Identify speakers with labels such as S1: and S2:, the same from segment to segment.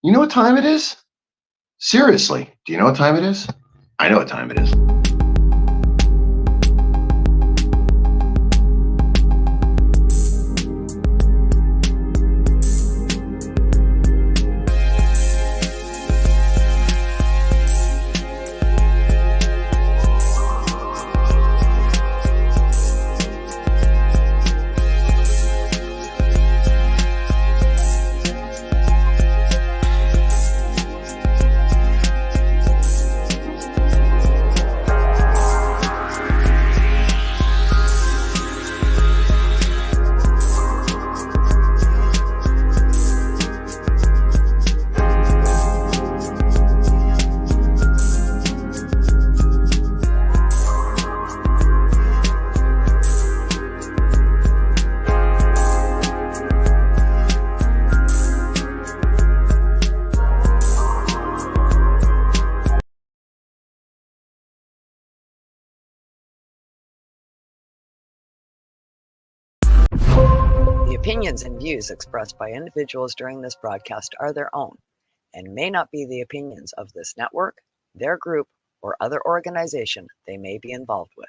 S1: You know what time it is? Seriously, do you know what time it is? I know what time it is.
S2: The opinions and views expressed by individuals during this broadcast are their own and may not be the opinions of this network, their group, or other organization they may be involved with.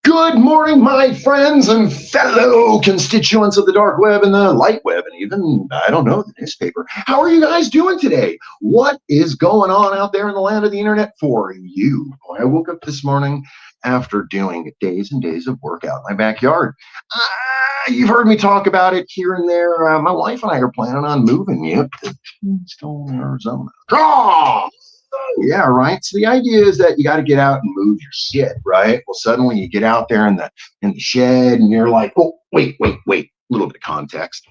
S1: Good morning, my friends and fellow constituents of the dark web and the light web, and even, I don't know, the newspaper. How are you guys doing today? What is going on out there in the land of the internet for you? I woke up this morning after doing days and days of work out in my backyard. You've heard me talk about it here and there. My wife and I are planning on moving to Stone, Arizona. Yeah, right. So the idea is that you got to get out and move your shit, right? Well, suddenly you get out there in the shed, and you're like, oh, wait. A little bit of context.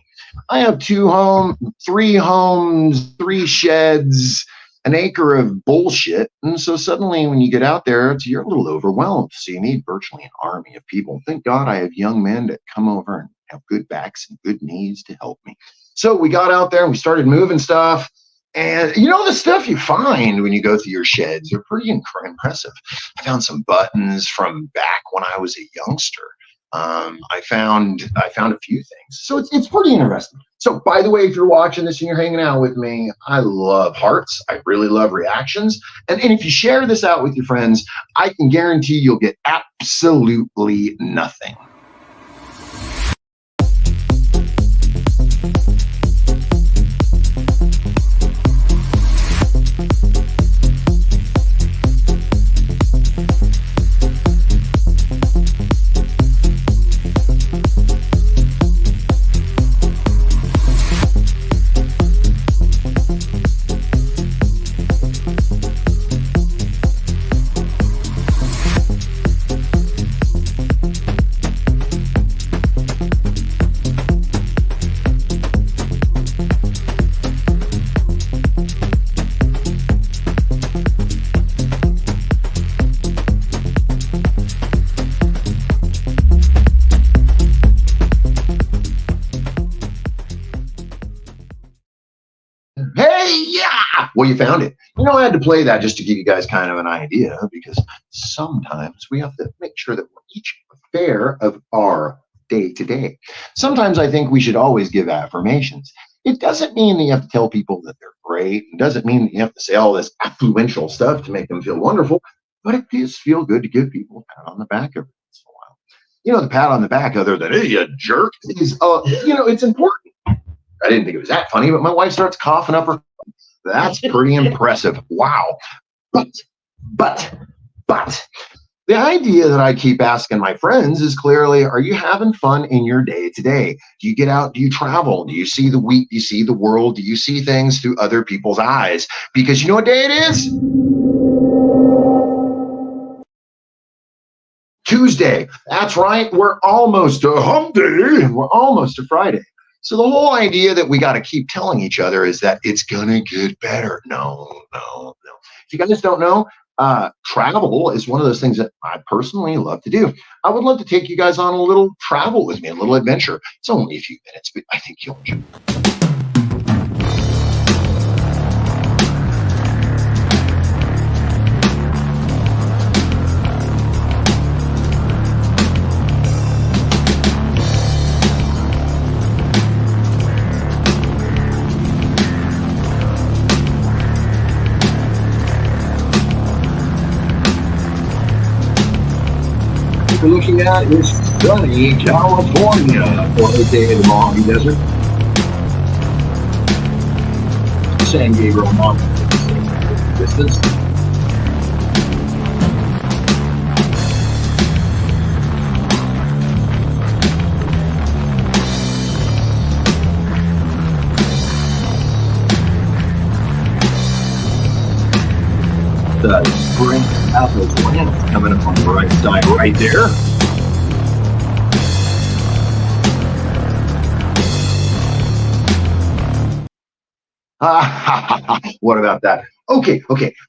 S1: I have 3 homes, 3 sheds, an acre of bullshit, and so suddenly when you get out there, you're a little overwhelmed. So you need virtually an army of people. Thank God I have young men that come over and have good backs and good knees to help me. So we got out there and we started moving stuff. And you know, the stuff you find when you go through your sheds are pretty impressive. I found some buttons from back when I was a youngster. I found a few things. So it's pretty interesting. So by the way, if you're watching this and you're hanging out with me, I love hearts. I really love reactions. And if you share this out with your friends, I can guarantee you'll get absolutely nothing. Well, you found it. You know, I had to play that just to give you guys kind of an idea, because sometimes we have to make sure that we're each aware of our day to day. Sometimes I think we should always give affirmations. It doesn't mean that you have to tell people that they're great. It doesn't mean that you have to say all this affluential stuff to make them feel wonderful, but it does feel good to give people a pat on the back every once in a while. The pat on the back, other than, hey, you jerk, is, it's important. I didn't think it was that funny, but my wife starts coughing up her. That's pretty impressive. Wow. But, the idea that I keep asking my friends is clearly, are you having fun in your day to day? Do you get out? Do you travel? Do you see the week? Do you see the world? Do you see things through other people's eyes? Because you know what day it is? Tuesday. That's right. We're almost to hump day. We're almost to Friday. So the whole idea that we got to keep telling each other is that it's going to get better. No. If you guys don't know, travel is one of those things that I personally love to do. I would love to take you guys on a little travel with me, a little adventure. It's only a few minutes, but I think you'll enjoy it. We're looking at is sunny California, or aka the Mojave Desert. San Gabriel Mountain distance. The spring apples land coming up on the right side right there. What about that? Okay.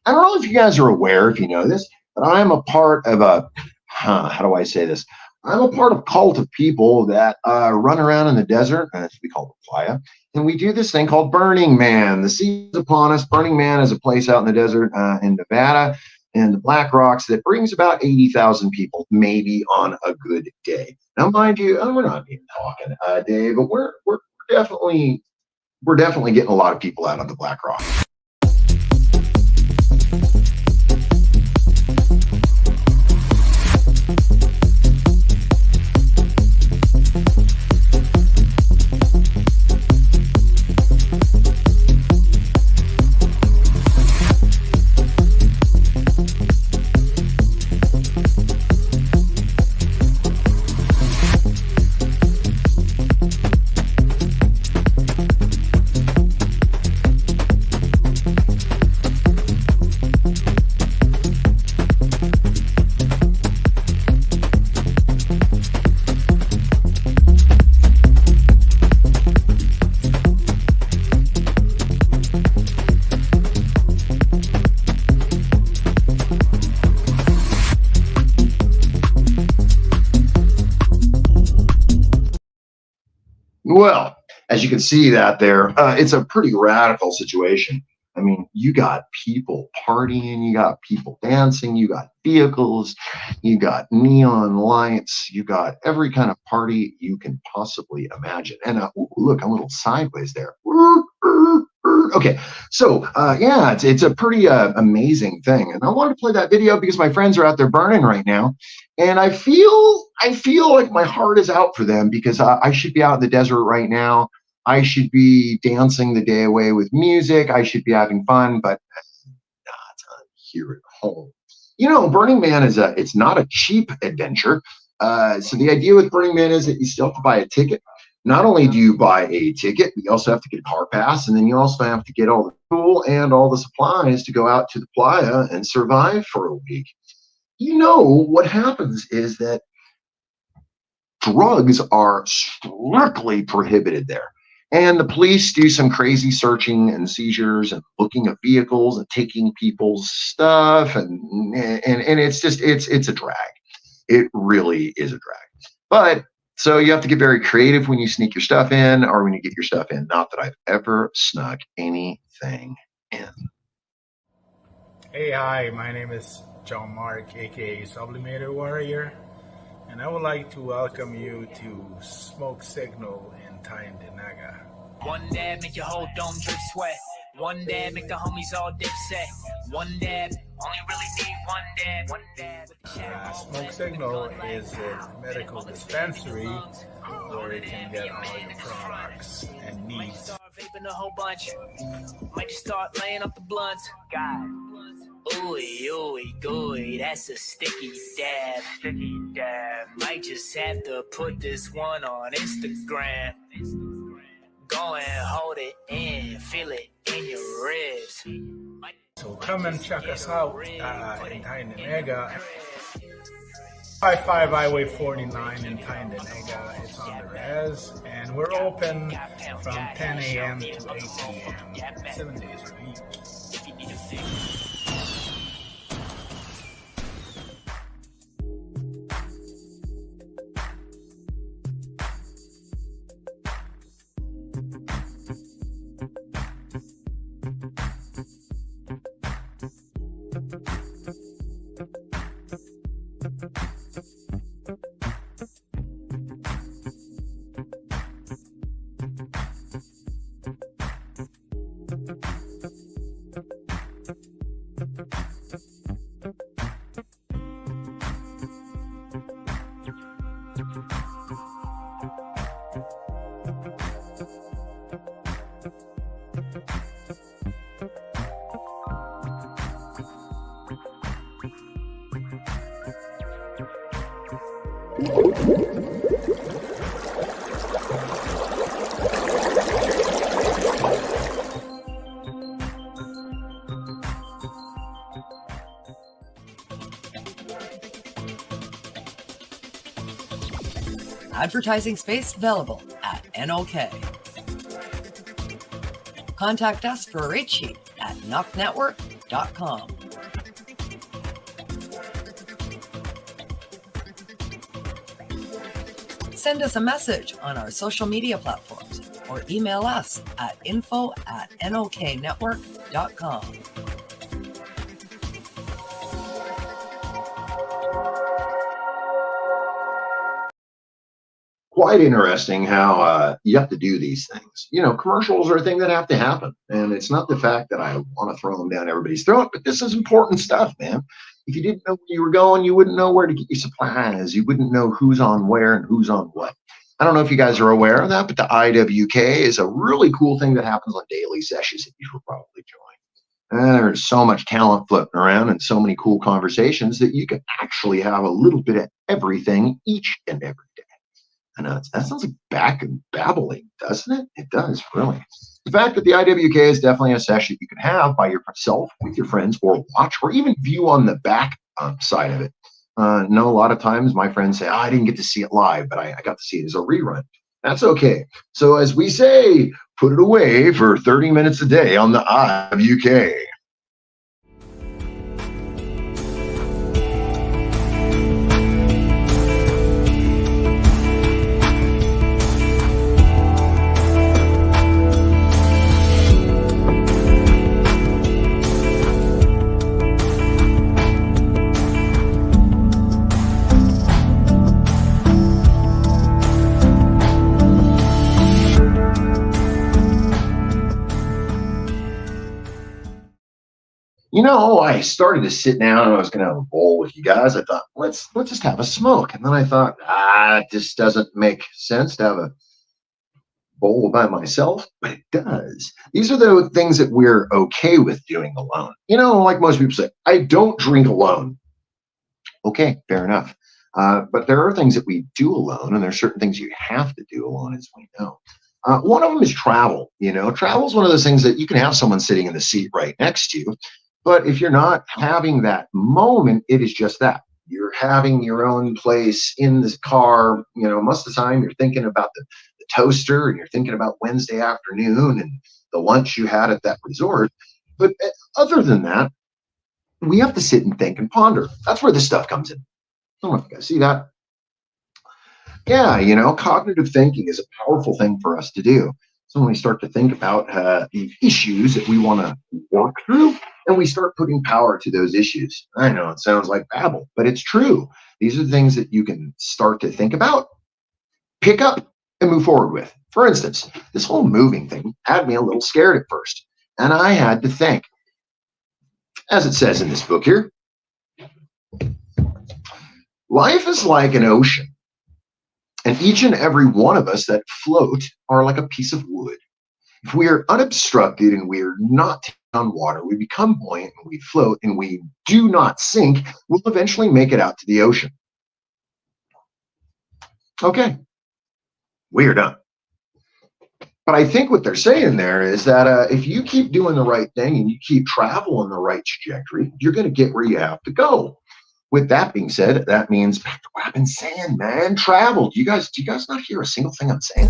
S1: I don't know if you guys are aware, if you know this, but I am a part of how do I say this? I'm a part of a cult of people that run around in the desert, and we call it playa, and we do this thing called Burning Man. The season's upon us. Burning Man is a place out in the desert in Nevada and the Black Rocks that brings about 80,000 people, maybe on a good day. Now, mind you, we're not even talking a day, but we're definitely getting a lot of people out on the Black Rock. Well, as you can see that there, it's a pretty radical situation. I mean, you got people partying, you got people dancing, you got vehicles, you got neon lights, you got every kind of party you can possibly imagine. And look, I'm a little sideways there. Okay, so yeah, it's a pretty amazing thing. And I wanted to play that video because my friends are out there burning right now, and I feel like my heart is out for them because I should be out in the desert right now. I should be dancing the day away with music. I should be having fun, but not here at home. Burning Man it's not a cheap adventure. So the idea with Burning Man is that you still have to buy a ticket. Not only do you buy a ticket, but you also have to get a car pass, and then you also have to get all the fuel and all the supplies to go out to the playa and survive for a week. What happens is that drugs are strictly prohibited there. And the police do some crazy searching and seizures and looking at vehicles and taking people's stuff. And it's just, it's a drag. It really is a drag. But so you have to get very creative when you sneak your stuff in or when you get your stuff in. Not that I've ever snuck anything in.
S3: Hey, hi, my name is John Mark, aka Sublimator Warrior, and I would like to welcome you to Smoke Signal in Tyndinaga.
S4: One dab make your whole dome drip sweat. One dab make the homies all dip set. One dab, only really need one dab. One dab.
S3: Smoke Signal is a medical dispensary where you can get all your products and needs.
S4: Start vaping a whole bunch. Might just start laying off the blunts. God. Ooey, ooey, gooey, that's a sticky dab. Sticky dab. Might just have to put this one on Instagram. Go and hold it in, feel it in your ribs.
S3: So come and check us out in Tyndonega. 55 Highway 49 in Tyndonega. It's on the res, and we're open from 10 a.m. to 8 p.m. 7 days a week.
S4: If you need a fix.
S2: Advertising space available at NOK. Contact us for a rate sheet at knocknetwork.com. Send us a message on our social media platforms or email us at info@noknetwork.com.
S1: Quite interesting how you have to do these things. You know, commercials are a thing that have to happen. And it's not the fact that I want to throw them down everybody's throat, but this is important stuff, man. If you didn't know where you were going, you wouldn't know where to get your supplies. You wouldn't know who's on where and who's on what. I don't know if you guys are aware of that, but the IWK is a really cool thing that happens on daily sessions that you should probably join. There's so much talent floating around and so many cool conversations that you can actually have a little bit of everything each and every day. I know that sounds like back and babbling, doesn't it? It does, really. The fact that the IWK is definitely a session you can have by yourself, with your friends, or watch, or even view on the back side of it. No, a lot of times my friends say, I didn't get to see it live, but I got to see it as a rerun. That's okay. So as we say, put it away for 30 minutes a day on the IWK. You know, I started to sit down and I was going to have a bowl with you guys. I thought, let's just have a smoke. And then I thought, it just doesn't make sense to have a bowl by myself, but it does. These are the things that we're okay with doing alone. You know, like most people say, I don't drink alone. Okay, fair enough. But there are things that we do alone, and there's certain things you have to do alone, as we know. One of them is travel. You know, travel is one of those things that you can have someone sitting in the seat right next to you. But if you're not having that moment, it is just that. You're having your own place in the car. You know, most of the time you're thinking about the toaster, and you're thinking about Wednesday afternoon and the lunch you had at that resort. But other than that, we have to sit and think and ponder. That's where this stuff comes in. I don't know if you guys see that. Yeah, you know, cognitive thinking is a powerful thing for us to do. So when we start to think about the issues that we want to work through, and we start putting power to those issues. I know it sounds like babble, but it's true. These are the things that you can start to think about, pick up, and move forward with. For instance, this whole moving thing had me a little scared at first, and I had to think. As it says in this book here, life is like an ocean, and each and every one of us that float are like a piece of wood. If we are unobstructed and we are not on water, we become buoyant and we float and we do not sink, we'll eventually make it out to the ocean. Okay, we are done. But I think what they're saying there is that if you keep doing the right thing and you keep traveling the right trajectory, you're going to get where you have to go. With that being said, that means back to what I've been saying, man. Travel. Do you guys not hear a single thing I'm saying?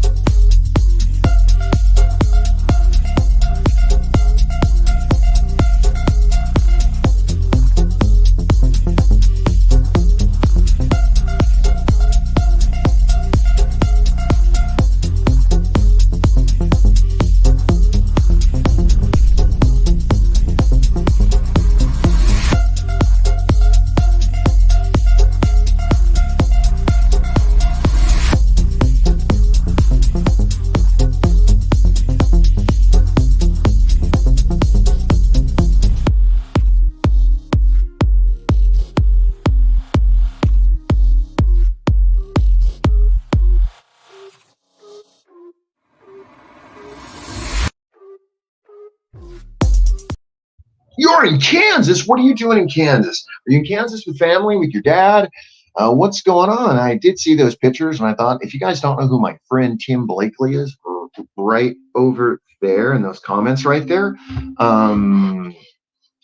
S1: You're in Kansas. What are you doing in Kansas? Are you in Kansas with family, with your dad? What's going on? I did see those pictures, and I thought, if you guys don't know who my friend Tim Blakely is, right over there in those comments right there,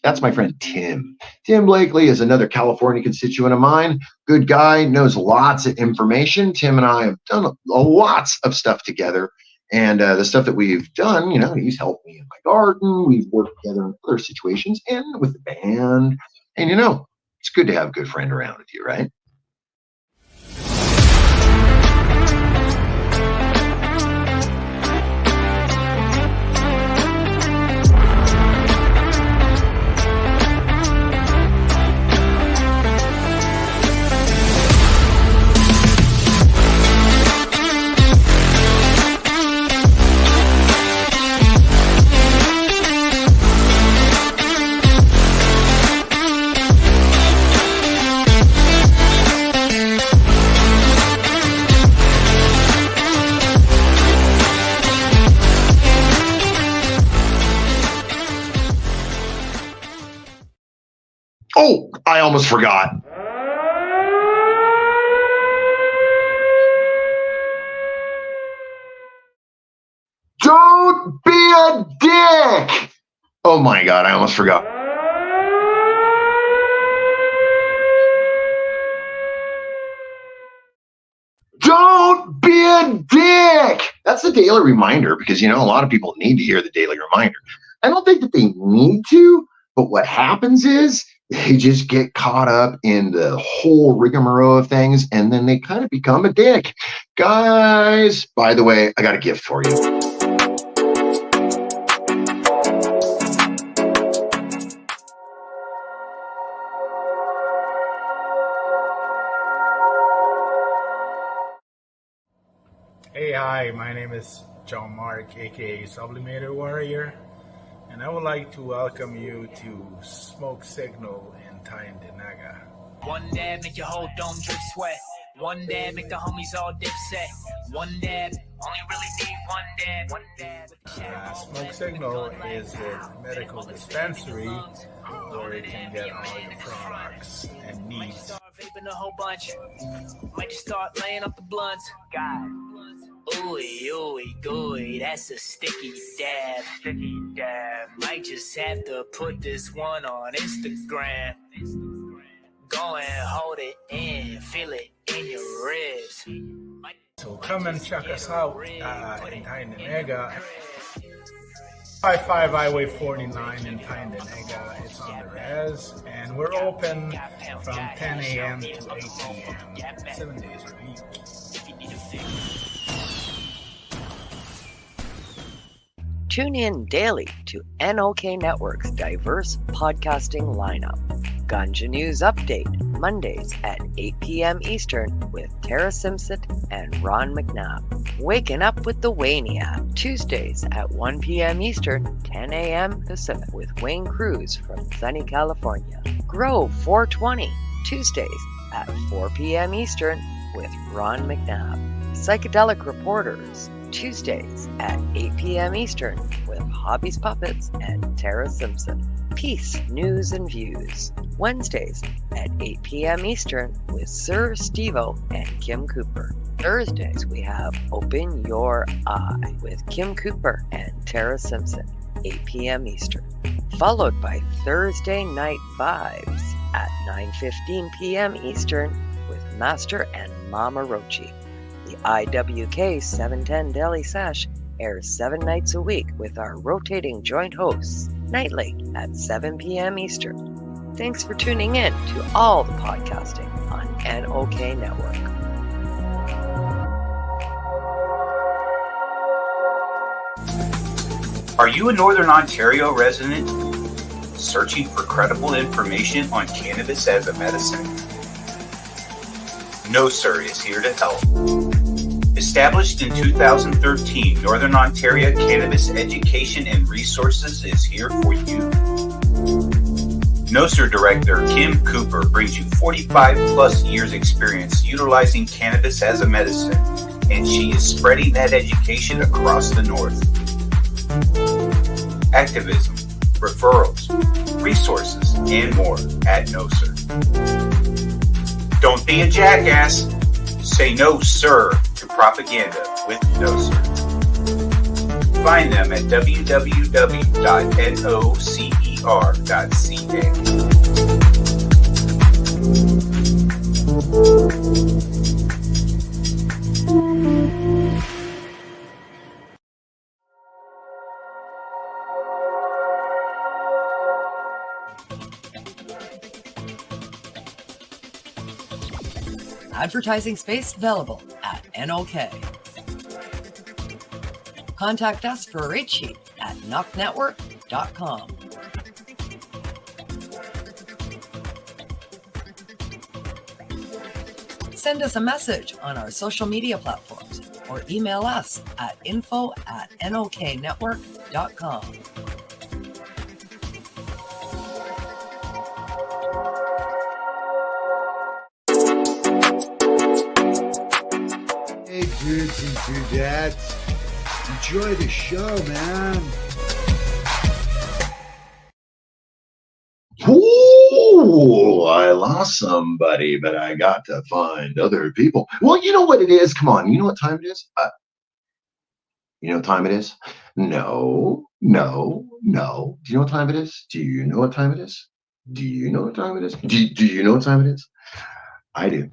S1: that's my friend Tim. Tim Blakely is another California constituent of mine. Good guy, knows lots of information. Tim and I have done lots of stuff together. And the stuff that we've done, you know, he's helped me in my garden. We've worked together in other situations and with the band. And, you know, it's good to have a good friend around with you, right? Oh, I almost forgot. Don't be a dick. Oh my God, I almost forgot. Don't be a dick. That's the daily reminder because, you know, a lot of people need to hear the daily reminder. I don't think that they need to, but what happens is they just get caught up in the whole rigmarole of things, and then they kind of become a dick. Guys, by the way, I got a gift for you.
S3: Hey, hi, my name is John Mark, aka Sublimator Warrior, and I would like to welcome you to Smoke Signal in Tyndinaga.
S4: One dab make your whole dome drip sweat. One dab make the homies all dip set. One dab, only really need one dab. One dab.
S3: Smoke Signal is a medical dispensary where you can get all your products and needs.
S4: Start vaping a whole bunch. Might just start laying up the blunts. God. Ooey, ooey, gooey, that's a sticky dab. Sticky dab. Might just have to put this one on Instagram. Go and hold it in, feel it in your ribs.
S3: So come and check us out in Tyndinaga. 55 Highway 49 in Tyndinaga. It's on the res, and we're open from 10 a.m. to 8 p.m. 7 days a week.
S2: Tune in daily to NOK Network's diverse podcasting lineup. Ganja News Update, Mondays at 8 p.m. Eastern with Tara Simpson and Ron McNabb. Waking Up with the Wayniac, Tuesdays at 1 p.m. Eastern, 10 a.m. Pacific, with Wayne Cruz from sunny California. Grow 420, Tuesdays at 4 p.m. Eastern, with Ron McNabb. Psychedelic Reporters, Tuesdays at 8 p.m. Eastern, with Hobbies Puppets and Tara Simpson. Peace, News and Views, Wednesdays at 8 p.m. Eastern, with Sir Steve-O and Kim Cooper. Thursdays we have Open Your Eye with Kim Cooper and Tara Simpson, 8 p.m. Eastern. Followed by Thursday Night Vibes at 9:15 p.m. Eastern with Master and Mama Rochi. The IWK 710 Daily Sesh airs 7 nights a week with our rotating joint hosts nightly at 7 p.m. Eastern. Thanks for tuning in to all the podcasting on NOK Network.
S5: Are you a Northern Ontario resident searching for credible information on cannabis as a medicine? No Sir is here to help. Established in 2013, Northern Ontario Cannabis Education and Resources is here for you. No Sir Director Kim Cooper brings you 45 plus years experience utilizing cannabis as a medicine, and she is spreading that education across the North. Activism, referrals, resources, and more at No Sir. Don't be a jackass. Say no, sir, to propaganda with No Sir. Find them at www.nocer.ca.
S2: Advertising space available at NOK. Contact us for a rate sheet at knocknetwork.com. Send us a message on our social media platforms or email us at info@noknetwork.com.
S6: Hey dudes and dudettes, enjoy the show, man.
S1: Ooh, I lost somebody, but I got to find other people. Well, you know what it is? Come on, you know what time it is? You know what time it is? No. Do you know what time it is? Do you know what time it is? Do you know what time it is? Do you know what time it is? I do.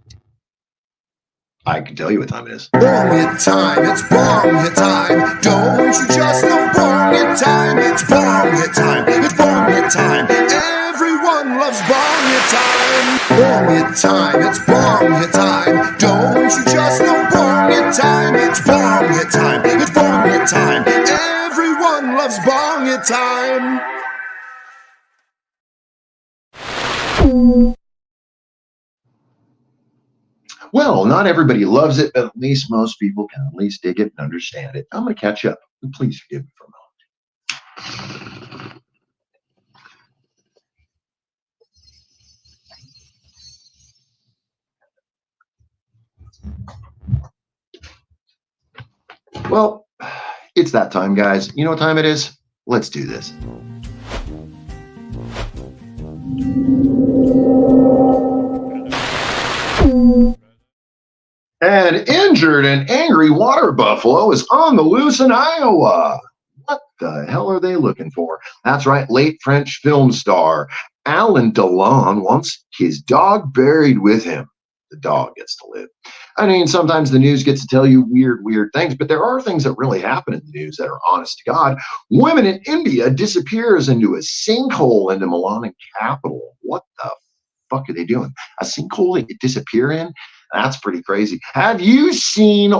S1: I can tell you what time it is.
S7: Bong it time, it's bong it time. Don't you just know bong it time? It's bong it time, it's bong it time. Everyone loves bong it time. Bong it time, it's bong it time. Don't you just know bong it time? It's bong it time, it's bong it time. Everyone loves bong it time.
S1: Well, not everybody loves it, but at least most people can at least dig it and understand it. I'm going to catch up. Please forgive me for a moment. Well, it's that time, guys. You know what time it is? Let's do this. An injured and angry water buffalo is on the loose in Iowa. What the hell are they looking for? That's right, late French film star Alain Delon wants his dog buried with him. The dog gets to live. I mean, sometimes the news gets to tell you weird things, but there are things that really happen in the news that are honest to God. Women in India disappears into a sinkhole in the Milan capital. What the fuck are they doing? A sinkhole they could disappear in? That's pretty crazy. Have you seen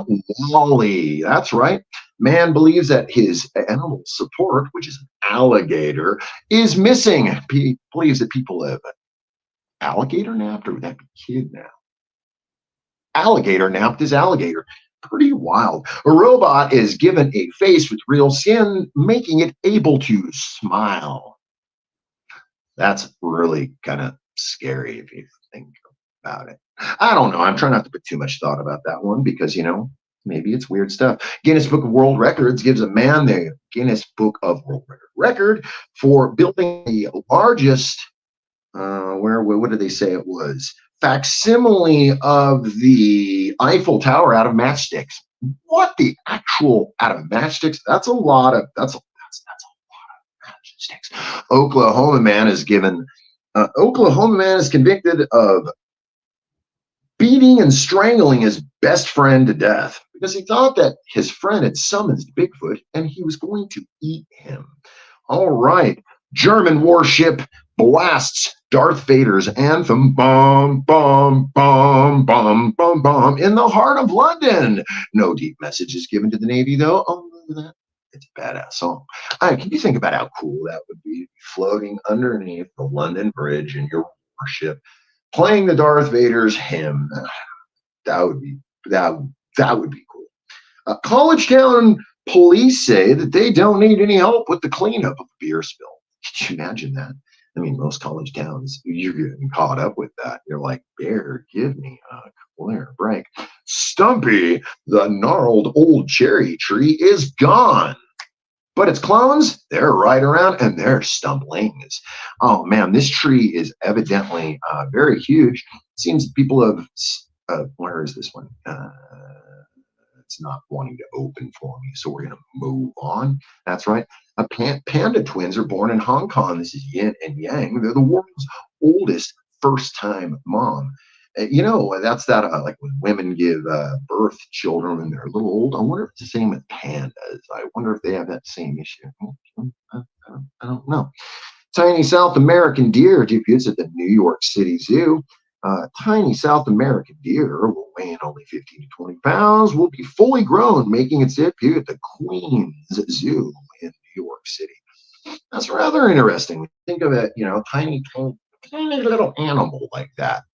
S1: Wally? That's right. Man believes that his animal support, which is an alligator, is missing. He believes that people have alligator napped, or would that be kidnapped? Alligator napped his alligator. Pretty wild. A robot is given a face with real skin, making it able to smile. That's really kind of scary if you think about it. I don't know. I'm trying not to put too much thought about that one because, maybe it's weird stuff. Guinness Book of World Records gives a man the Guinness Book of World Record for building the largest, what did they say it was? Facsimile of the Eiffel Tower out of matchsticks. What the actual out of matchsticks? That's a lot of matchsticks. Oklahoma man is convicted of beating and strangling his best friend to death because he thought that his friend had summoned Bigfoot and he was going to eat him. All right. German warship blasts Darth Vader's anthem, bum, bum, bum, bum, bum, bum, in the heart of London. No deep message is given to the Navy, though. Oh, look at that. It's a badass song. Can you think about how cool that would be? Floating underneath the London Bridge in your warship, playing the Darth Vader's hymn. That would be cool. College Town police say that they don't need any help with the cleanup of a beer spill. Could you imagine that? I mean, most college towns, you're getting caught up with that. You're like, bear, give me a clear break. Stumpy, the gnarled old cherry tree, is gone. But its clones, they're right around and they're stumplings. Oh man, this tree is evidently very huge. It seems people have, where is this one? It's not wanting to open for me, so we're going to move on. That's right. Panda twins are born in Hong Kong. This is yin and yang. They're the world's oldest first-time mom. That's that like when women give birth to children when they're a little old. I wonder if it's the same with pandas. I wonder if they have that same issue. I don't know. Tiny South American deer debuts at the New York City Zoo. Tiny South American deer will weigh in only 15 to 20 pounds, will be fully grown, making its debut at the Queens Zoo in New York City. That's rather interesting. Think of it, tiny little animal like that,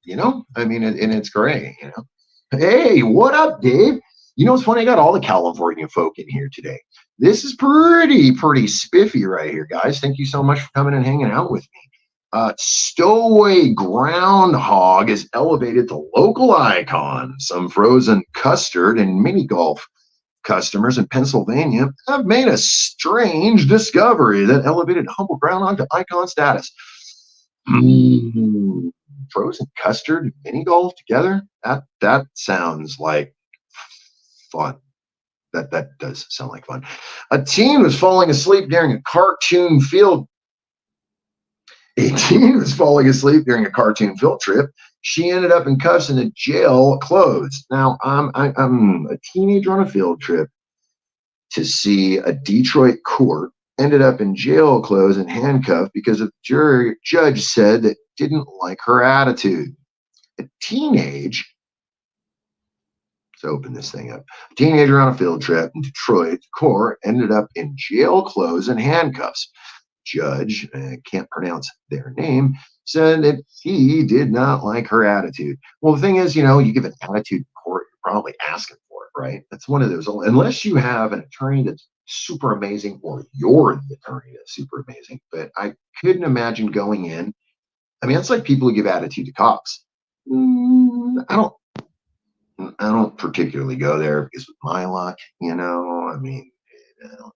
S1: I mean, and it's great, Hey, what up, Dave? It's funny, I got all the California folk in here today. This is pretty spiffy right here, guys. Thank you so much for coming and hanging out with me. Stowaway groundhog is elevated to local icon. Some frozen custard and mini golf customers in Pennsylvania have made a strange discovery that elevated humble groundhog to icon status. Frozen custard and mini golf together? That sounds like fun. That does sound like fun. A teen was falling asleep during a cartoon field trip. She ended up in cuffs and in jail clothes. Now, I'm a teenager on a field trip to see a Detroit court, ended up in jail clothes and handcuffed because a judge said that didn't like her attitude. Let's open this thing up. A teenager on a field trip in Detroit court ended up in jail clothes and handcuffs. Judge, can't pronounce their name, said that he did not like her attitude. Well, the thing is, you give an attitude in court, you're probably asking for it, right? That's one of those, unless you have an attorney that's super amazing or you're the attorney that's super amazing. But I couldn't imagine going in. I mean, it's like people who give attitude to cops. I don't particularly go there because with my luck, I mean,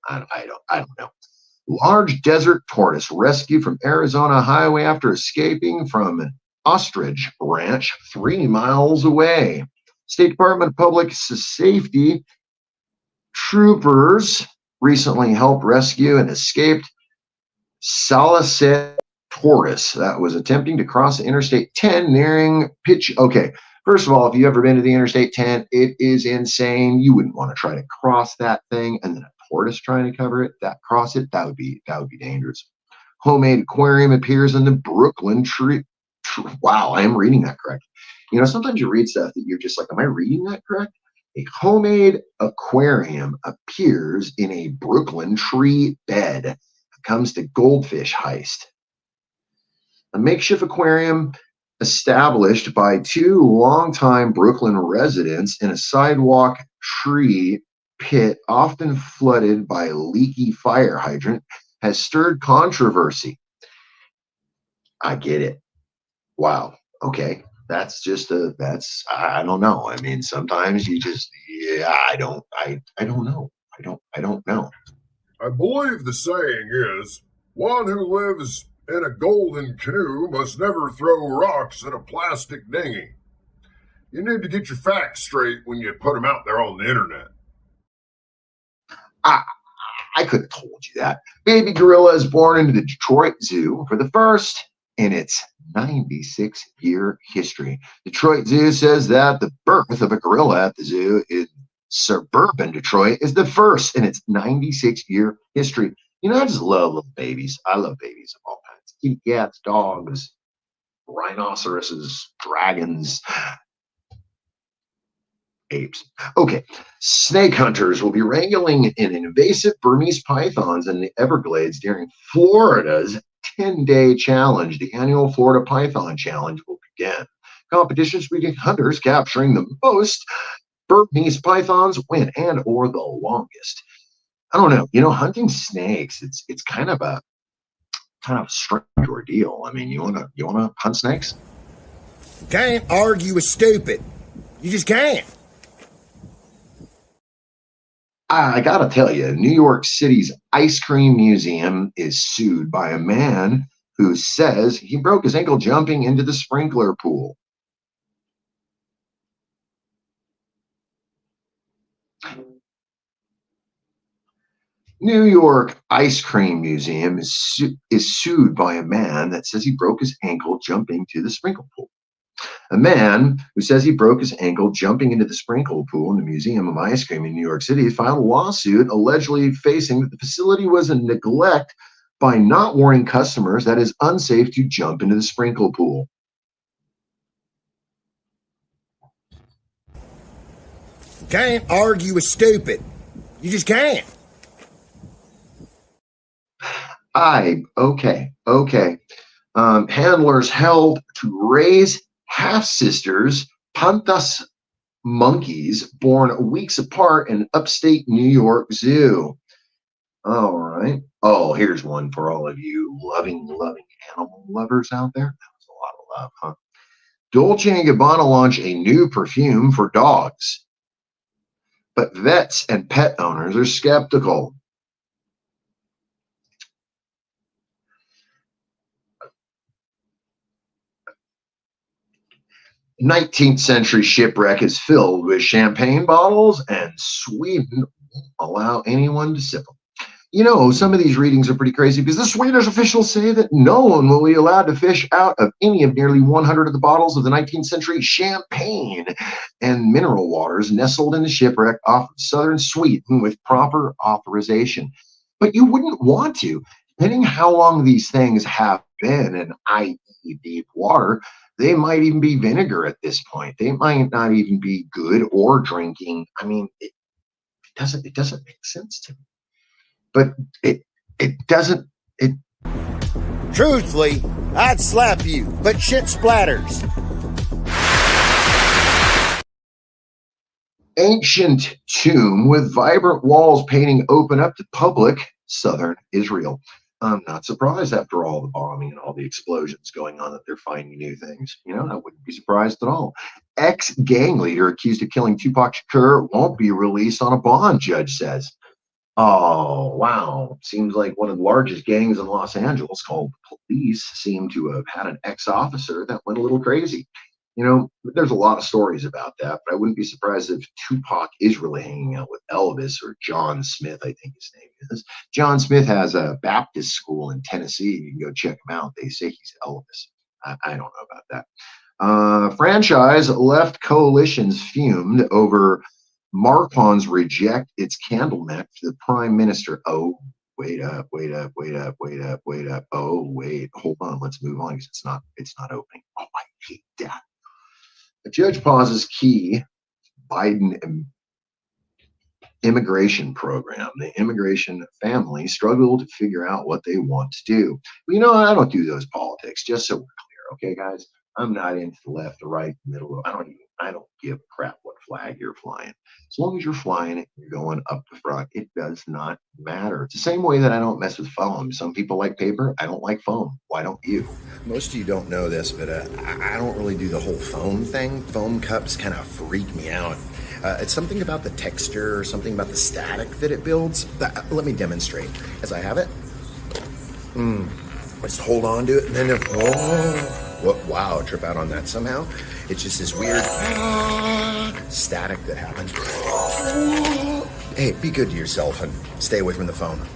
S1: I don't know. Large desert tortoise rescued from Arizona highway after escaping from an ostrich ranch 3 miles away. State Department of Public Safety troopers recently helped rescue an escaped Salicet tortoise that was attempting to cross Interstate 10 nearing Pitch. Okay, first of all, if you've ever been to the Interstate 10, it is insane. You wouldn't want to try to cross that thing and then a tortoise trying to cover it, that would be dangerous. Homemade aquarium appears in the Brooklyn tree. Wow, I am reading that correct. Sometimes you read stuff that you're just like, am I reading that correct? A homemade aquarium appears in a Brooklyn tree bed. It comes to goldfish heist. A makeshift aquarium established by 2 longtime Brooklyn residents in a sidewalk tree pit, often flooded by a leaky fire hydrant, has stirred controversy. I get it. Wow. Okay. I don't know. I mean, sometimes you just, yeah, I don't know. I don't know.
S7: I believe the saying is, one who lives in a golden canoe must never throw rocks at a plastic dinghy. You need to get your facts straight when you put them out there on the internet.
S1: I, I could have told you that. Baby gorilla is born into the Detroit Zoo for the first in its 96-year history. Detroit Zoo says that the birth of a gorilla at the zoo in suburban Detroit is the first in its 96-year history. You know, I just love little babies. I love babies of all kinds. Kitty cats, dogs, rhinoceroses, dragons, apes. Okay, snake hunters will be wrangling in invasive Burmese pythons in the Everglades during Florida's 10-day challenge. The annual Florida Python Challenge will begin. Competitions between hunters capturing the most Burmese pythons win and or the longest. I don't know. You know, hunting snakes, it's kind of a strange ordeal. I mean, you wanna hunt snakes?
S6: Can't argue with stupid. You just can't.
S1: I gotta tell you, New York City's Ice Cream Museum is sued by a man who says he broke his ankle jumping into the sprinkler pool. New York Ice Cream Museum is sued by a man that says he broke his ankle jumping to the sprinkler pool. A man who says he broke his ankle jumping into the sprinkle pool in the Museum of Ice Cream in New York City filed a lawsuit allegedly facing that the facility was a neglect by not warning customers that it is unsafe to jump into the sprinkle pool.
S6: Can't argue with stupid. You just can't.
S1: Okay. Handlers held to raise half-sisters, panthas monkeys, born weeks apart in upstate New York Zoo. All right. Oh, here's one for all of you loving animal lovers out there. That was a lot of love, huh? Dolce & Gabbana launch a new perfume for dogs, but vets and pet owners are skeptical. 19th century shipwreck is filled with champagne bottles, and Sweden won't allow anyone to sip them. You know, some of these readings are pretty crazy because the Swedish officials say that no one will be allowed to fish out of any of nearly 100 of the bottles of the 19th century champagne and mineral waters nestled in the shipwreck off of southern Sweden with proper authorization. But you wouldn't want to, depending how long these things have been in i.e. deep water. They might even be vinegar at this point. They might not even be good or drinking. I mean, it doesn't make sense to me. But it doesn't.
S6: Truthfully, I'd slap you, but shit splatters.
S1: Ancient tomb with vibrant walls painting open up to public, southern Israel. I'm not surprised after all the bombing and all the explosions going on that they're finding new things. You know, I wouldn't be surprised at all. Ex-gang leader accused of killing Tupac Shakur won't be released on a bond, judge says. Oh, wow. Seems like one of the largest gangs in Los Angeles, called Police, seem to have had an ex-officer that went a little crazy. You know, there's a lot of stories about that, but I wouldn't be surprised if Tupac is really hanging out with Elvis or John Smith, I think his name is. John Smith has a Baptist school in Tennessee. You can go check him out. They say he's Elvis. I don't know about that. Franchise left coalitions fumed over Marcon's reject its candle match for the prime minister. Oh, wait up. Oh, wait, hold on. Let's move on because it's not opening. Oh, I hate that. The judge pauses key Biden immigration program. The immigration family struggle to figure out what they want to do. But you know, I don't do those politics, just so we're clear, okay, guys? I'm not into the left, the right, the middle. I don't I don't give a crap what flag you're flying. As long as you're flying it, you're going up the front. It does not matter. It's the same way that I don't mess with foam. Some people like paper. I don't like foam. Why don't you?
S8: Most of you don't know this, but I don't really do the whole foam thing. Foam cups kind of freak me out. It's something about the texture or something about the static that it builds. Let me demonstrate. As I have it, just hold on to it, and then wow, trip out on that somehow. It's just this weird static that happens. Hey, be good to yourself and stay away from the phone.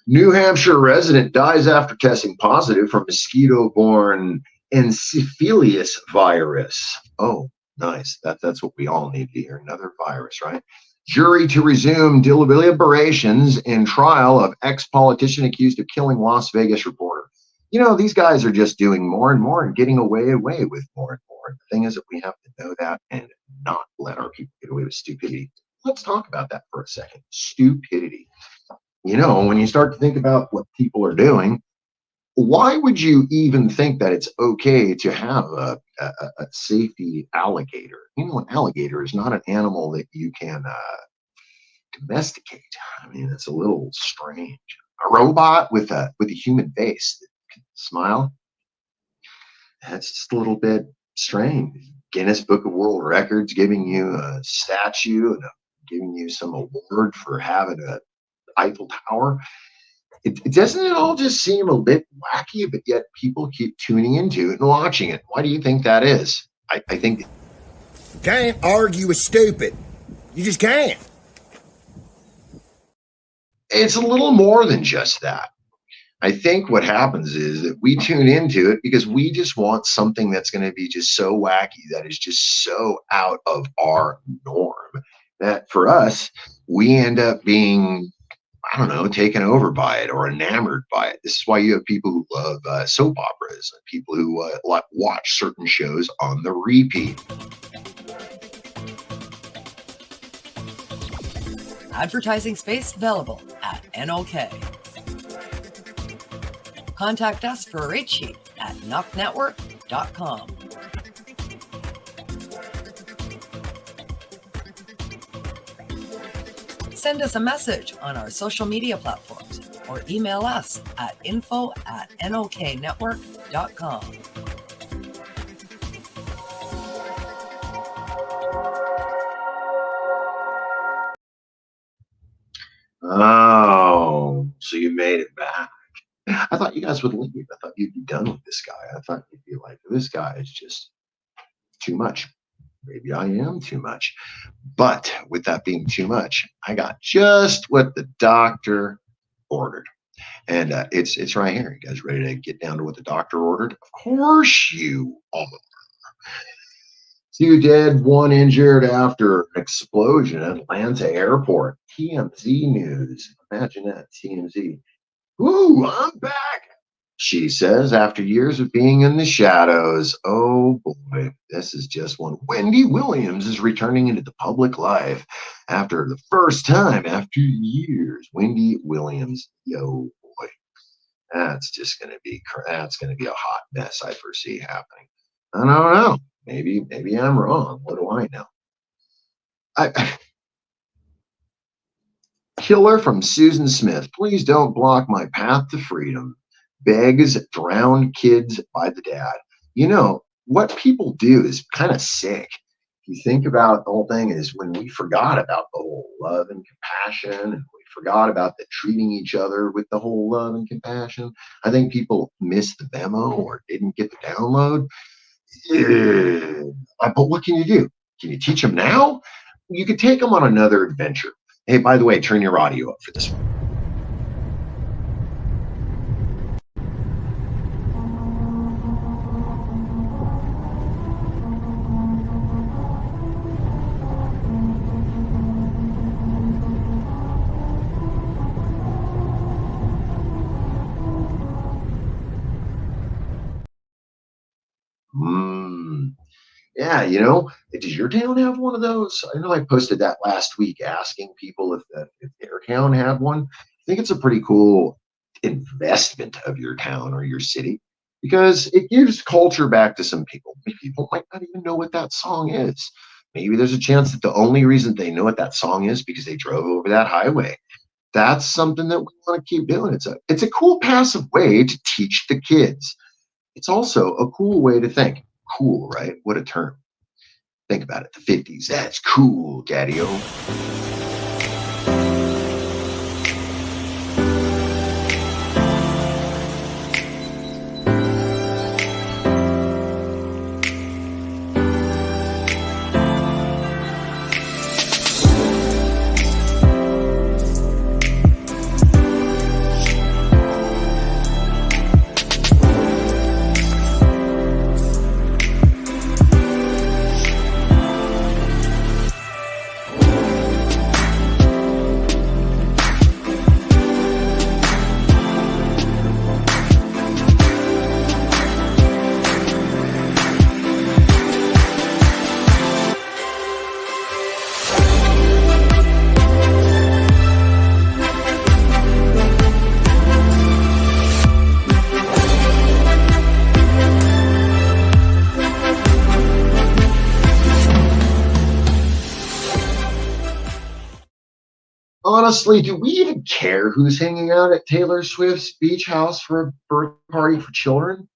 S1: New Hampshire resident dies after testing positive for mosquito-borne encephalitis virus. Oh, nice. That's what we all need to hear. Another virus, right? Jury to resume deliberations in trial of ex-politician accused of killing Las Vegas reporter. You know, these guys are just doing more and more and getting away with more and more. The thing is that we have to know that and not let our people get away with stupidity. Let's talk about that for a second. Stupidity. You know, when you start to think about what people are doing, why would you even think that it's okay to have a safety alligator? You know, an alligator is not an animal that you can domesticate. I mean, it's a little strange. A robot with a human face that can smile, that's just a little bit strange. Guinness Book of World Records giving you a statue and giving you some award for having a Eiffel Tower. Doesn't it all just seem a bit wacky, but yet people keep tuning into it and watching it? Why do you think that is? I think
S8: Can't argue with stupid. You just can't.
S1: it's a little more than just that. I think what happens is that we tune into it because we just want something that's going to be just so wacky, that is just so out of our norm, that for us, we end up being, I don't know, taken over by it or enamored by it. This is why you have people who love soap operas and people who watch certain shows on the repeat.
S2: Advertising space available at NOK. Contact us for a rate sheet at knocknetwork.com. Send us a message on our social media platforms or email us at info@noknetwork.com.
S1: Oh, so you made it back. I thought you guys would leave. I thought you'd be done with this guy. I thought you'd be like, this guy is just too much. Maybe I am too much. But with that being too much, I got just what the doctor ordered. And it's right here. You guys ready to get down to what the doctor ordered? Of course you are. 2 dead, 1 injured after explosion at Atlanta airport. TMZ news. Imagine that, TMZ. Ooh, I'm back, she says, after years of being in the shadows. Oh boy, this is just one. Wendy Williams is returning into the public life after the first time after years. Wendy Williams, yo boy, that's gonna be a hot mess I foresee happening. I don't know. Maybe I'm wrong. What do I know? Killer from Susan Smith. Please don't block my path to freedom. Begs drowned kids by the dad. You know, what people do is kind of sick. If you think about the whole thing, is when we forgot about the whole love and compassion, and we forgot about the treating each other with the whole love and compassion. I think people missed the memo or didn't get the download. But what can you do? Can you teach them now? You could take them on another adventure. Hey, by the way, turn your audio up for this one. Yeah, you know, does your town have one of those? I know I posted that last week asking people if their town had one. I think it's a pretty cool investment of your town or your city because it gives culture back to some people. People might not even know what that song is. Maybe there's a chance that the only reason they know what that song is because they drove over that highway. That's something that we want to keep doing. It's a cool passive way to teach the kids. It's also a cool way to think. Cool, right? What a term. Think about it. The 50s. That's cool, Daddy-O. Honestly, do we even care who's hanging out at Taylor Swift's beach house for a birthday party for children?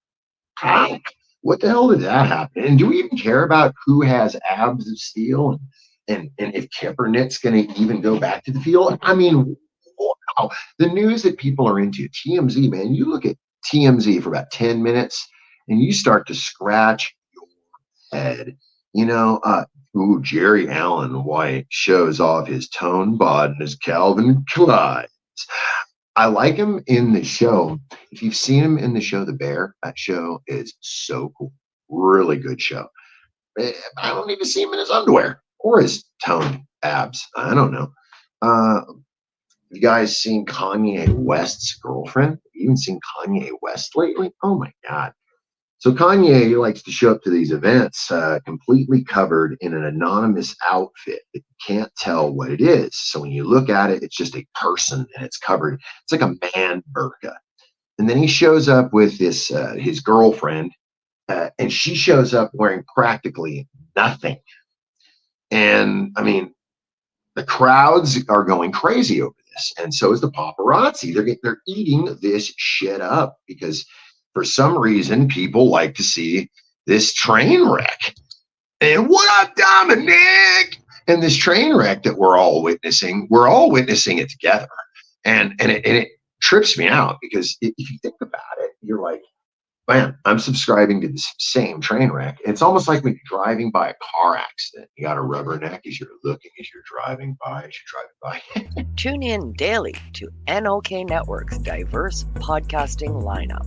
S1: How? What the hell did that happen? And do we even care about who has abs of steel and if Kaepernick's going to even go back to the field? I mean, wow. The news that people are into, TMZ, man, you look at TMZ for about 10 minutes and you start to scratch your head. Jerry Allen White shows off his tone bod and his Calvin Klein. I like him in the show. If you've seen him in the show The Bear, that show is so cool. Really good show. I don't even see him in his underwear or his toned abs. I don't know. You guys seen Kanye West's girlfriend? Have you even seen Kanye West lately? Oh my God. So Kanye likes to show up to these events completely covered in an anonymous outfit that you can't tell what it is. So when you look at it, it's just a person and it's covered. It's like a man burqa. And then he shows up with this his girlfriend, and she shows up wearing practically nothing. And I mean, the crowds are going crazy over this, and so is the paparazzi. They're eating this shit up because for some reason people like to see this train wreck. And what up, Dominic? And this train wreck that we're all witnessing it together, and it trips me out because if you think about it, you're like, man, I'm subscribing to this same train wreck. It's almost like when you're driving by a car accident. You got a rubberneck as you're looking, as you're driving by,
S2: Tune in daily to NOK Network's diverse podcasting lineup.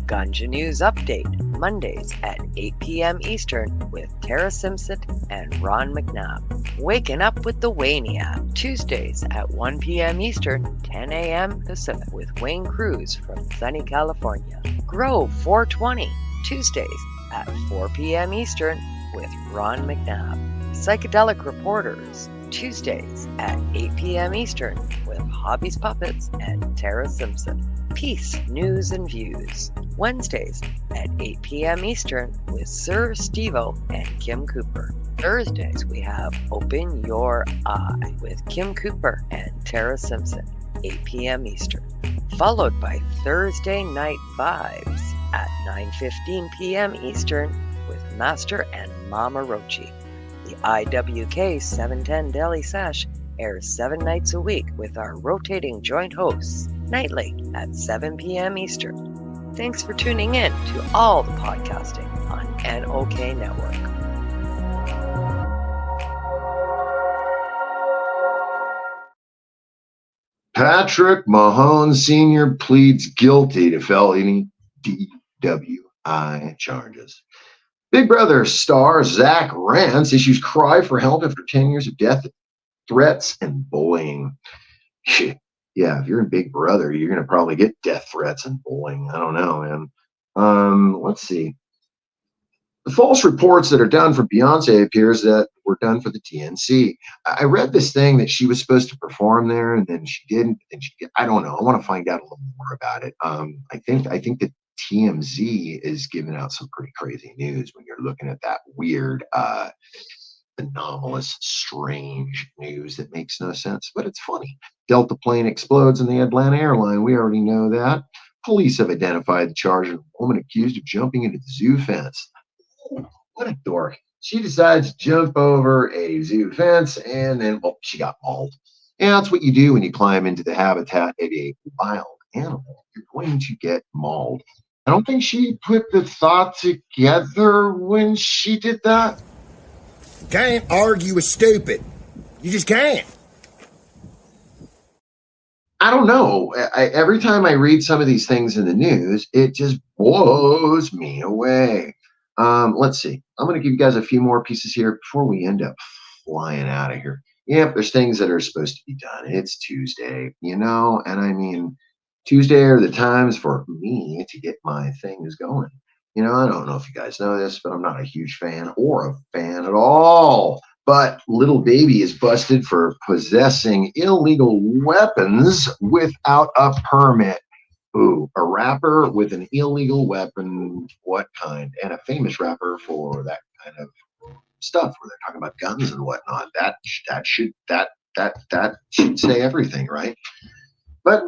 S2: Ganja News Update, Mondays at 8 p.m. Eastern with Tara Simpson and Ron McNabb. Waking Up with the Wayniac, Tuesdays at 1 p.m. Eastern, 10 a.m. Pacific with Wayne Cruz from sunny California. Grow 420, Tuesdays at 4 p.m. Eastern with Ron McNabb. Psychedelic Reporters, Tuesdays at 8 p.m. Eastern with Hobbies Puppets and Tara Simpson. Peace, News and Views, Wednesdays at 8 p.m. Eastern with Sir Stevo and Kim Cooper. Thursdays we have Open Your Eye with Kim Cooper and Tara Simpson, 8 p.m. Eastern. Followed by Thursday Night Vibes at 9:15 p.m. Eastern with Master and Mama Rochi. The IWK 710 Daily Sesh airs 7 nights a week with our rotating joint hosts nightly at 7 p.m. Eastern. Thanks for tuning in to all the podcasting on NOK Network.
S1: Patrick Mahone Sr. pleads guilty to felony DWI charges. Big Brother star Zach Rance issues cry for help after 10 years of death threats and bullying. Yeah, if you're in Big Brother, you're going to probably get death threats and bullying. I don't know, man. Let's see. The false reports that are done for Beyonce appears that were done for the TNC. I read this thing that she was supposed to perform there, and then she didn't. And I don't know. I want to find out a little more about it. I think that TMZ is giving out some pretty crazy news when you're looking at that weird, anomalous, strange news that makes no sense, but it's funny. Delta plane explodes in the Atlanta airline. We already know that. Police have identified the charge of a woman accused of jumping into the zoo fence. What a dork. She decides to jump over a zoo fence and then, well, she got mauled. And that's what you do when you climb into the habitat of a wild animal. You're going to get mauled. I don't think she put the thought together when she did that.
S8: Can't argue with stupid. You just can't.
S1: I don't know. Every time I read some of these things in the news, it just blows me away. Let's see. I'm going to give you guys a few more pieces here before we end up flying out of here. Yep, there's things that are supposed to be done. It's Tuesday, and I mean, Tuesday are the times for me to get my things going. I don't know if you guys know this, but I'm not a huge fan or a fan at all. But little baby is busted for possessing illegal weapons without a permit. Ooh, a rapper with an illegal weapon, what kind? And a famous rapper for that kind of stuff where they're talking about guns and whatnot. That should say everything, right? But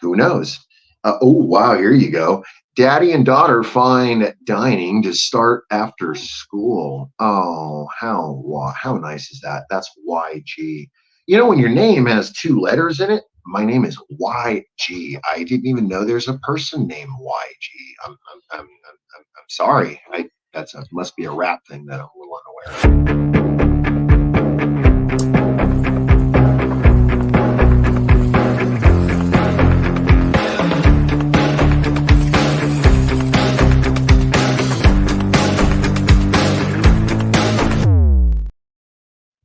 S1: who knows? Oh, wow, here you go. Daddy and daughter find dining to start after school. Oh, how nice is that? That's YG. When your name has 2 letters in it, my name is YG. I didn't even know there's a person named YG. I'm sorry. That must be a rap thing that I'm a little unaware of.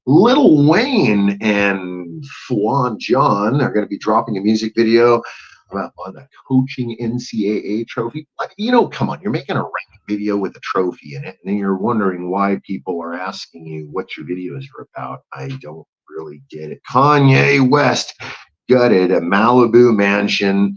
S1: Lil Wayne and Flan John are going to be dropping a music video on the coaching NCAA trophy. Come on, you're making a rap video with a trophy in it, and then you're wondering why people are asking you what your videos are about. I don't really get it. Kanye West gutted a Malibu mansion.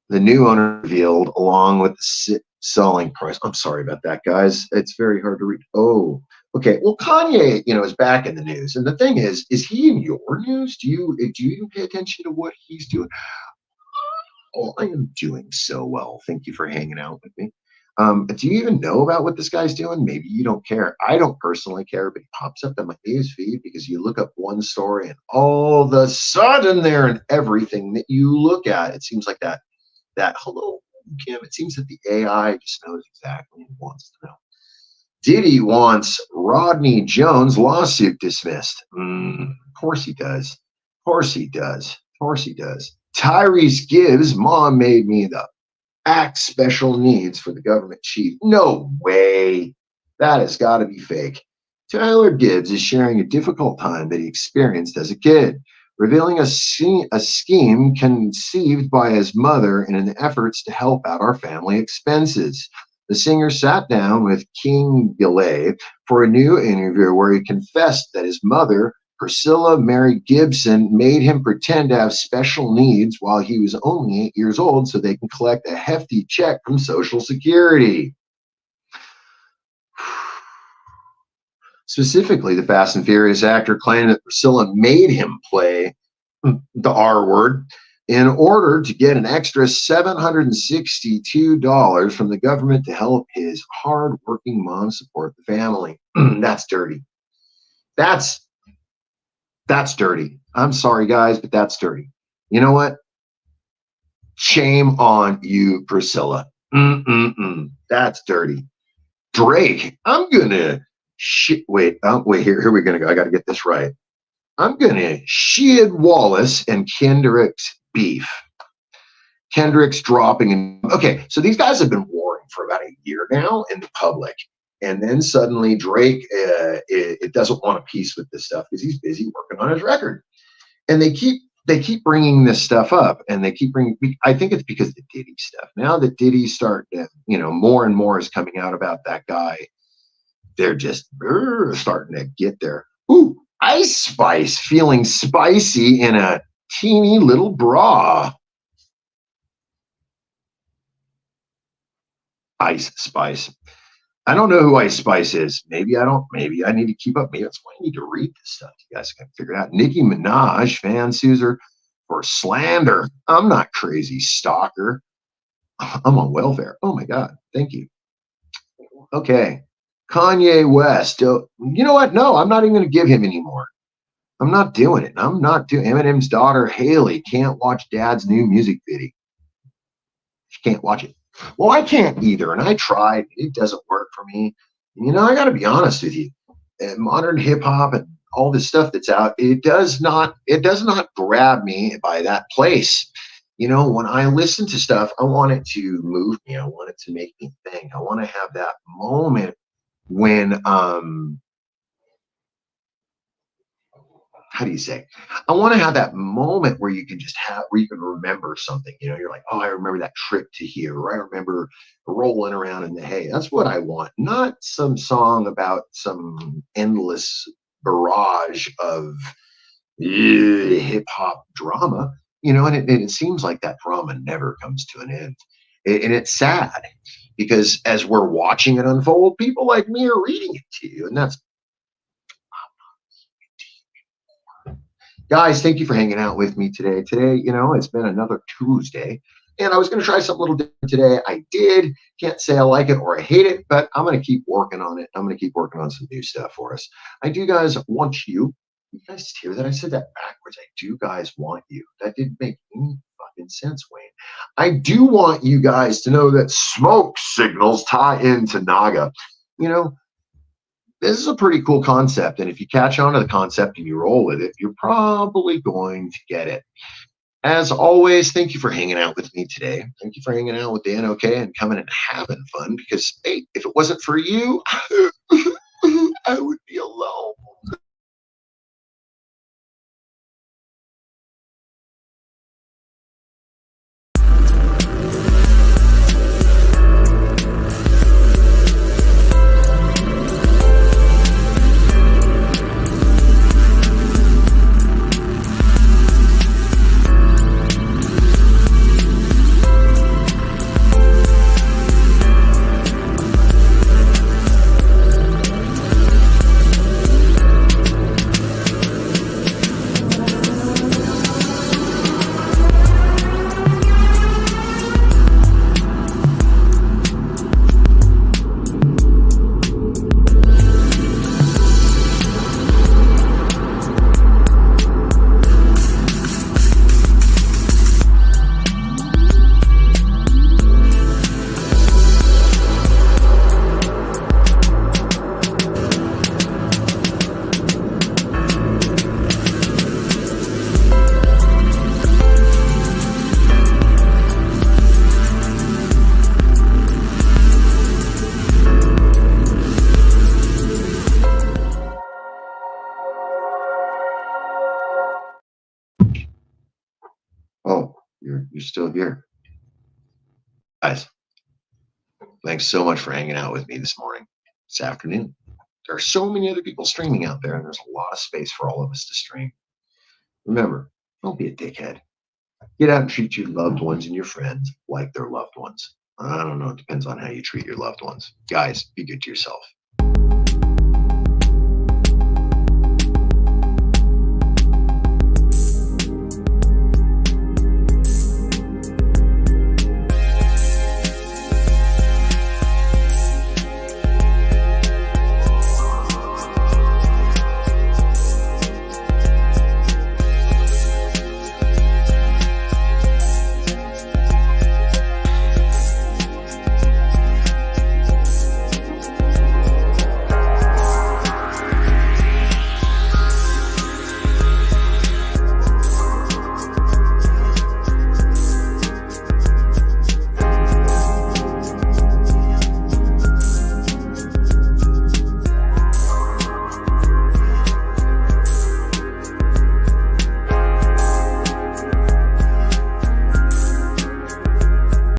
S1: The new owner revealed, along with the selling price. I'm sorry about that, guys. It's very hard to read. Oh, okay. Well, Kanye, is back in the news, and the thing is he in your news? Do you even pay attention to what he's doing? Oh, I am doing so well. Thank you for hanging out with me. Do you even know about what this guy's doing? Maybe you don't care. I don't personally care, but he pops up in my news feed because you look up one story and all of a sudden they're in everything that you look at. It seems like that hello, Kim. It seems that the AI just knows exactly what it wants to know. Diddy wants Rodney Jones' lawsuit dismissed. Of course he does. Of course he does. Of course he does. Tyrese Gibbs' mom made me the act special needs for the government chief. No way. That has got to be fake. Tyler Gibbs is sharing a difficult time that he experienced as a kid, revealing a scheme conceived by his mother in an efforts to help out our family expenses. The singer sat down with King Gillette for a new interview where he confessed that his mother, Priscilla Mary Gibson, made him pretend to have special needs while he was only 8 years old so they can collect a hefty check from Social Security. Specifically, the Fast and Furious actor claimed that Priscilla made him play the R word in order to get an extra $762 from the government to help his hard-working mom support the family. That's dirty. That's dirty. I'm sorry, guys, but that's dirty. You know what? Shame on you, Priscilla. That's dirty. Drake, I'm gonna wait, here we're gonna go. I gotta get this right. I'm gonna shed Wallace and Kendrick's beef. Kendrick's dropping. Okay, so these guys have been warring for about a year now in the public. And then suddenly Drake it doesn't want a piece with this stuff because he's busy working on his record. And they keep bringing this stuff up, and they keep bringing. I think it's because of the Diddy stuff. Now that Diddy's starting to, more and more is coming out about that guy. They're just starting to get there. Ooh, Ice Spice feeling spicy in a teeny little bra. Ice Spice. I don't know who Ice Spice is. Maybe I don't. Maybe I need to keep up. Maybe that's why I need to read this stuff. You guys can figure it out. Nicki Minaj fan sues her for slander. I'm not crazy, stalker. I'm on welfare. Oh my God. Thank you. Okay. Kanye West. You know what? No, I'm not even going to give him anymore. I'm not doing it. I'm not doing Eminem's daughter, Haley, can't watch dad's new music video. She can't watch it. Well, I can't either. And I tried. It doesn't work for me. You know, I got to be honest with you. Modern hip hop and all this stuff that's out, it does not grab me by that place. You know, when I listen to stuff, I want it to move me. I want it to make me think. I want to have that moment when how do you say? I want to have that moment where you can just have, where you can remember something. You know, you're like, oh, I remember that trip to here, or I remember rolling around in the hay. That's what I want, not some song about some endless barrage of hip hop drama. You know, and it seems like that drama never comes to an end. And it's sad because as we're watching it unfold, people like me are reading it to you. And that's, guys, thank you for hanging out with me today. Today, you know, it's been another Tuesday, and I was going to try something a little different today. I did. Can't say I like it or I hate it, but I'm going to keep working on it. I'm going to keep working on some new stuff for us. I do, guys, want you. You guys hear that? I said that backwards. I do, guys, want you. That didn't make any fucking sense, Wayne. I do want you guys to know that smoke signals tie into Naga. You know, this is a pretty cool concept, and if you catch on to the concept and you roll with it, you're probably going to get it. As always, thank you for hanging out with me today. Thank you for hanging out with Dan OK and coming and having fun, because, hey, if it wasn't for you, I would be alone. Oh, you're still here. Guys, thanks so much for hanging out with me this morning, this afternoon. There are so many other people streaming out there, and there's a lot of space for all of us to stream. Remember, don't be a dickhead. Get out and treat your loved ones and your friends like they're loved ones. I don't know. It depends on how you treat your loved ones. Guys, be good to yourself.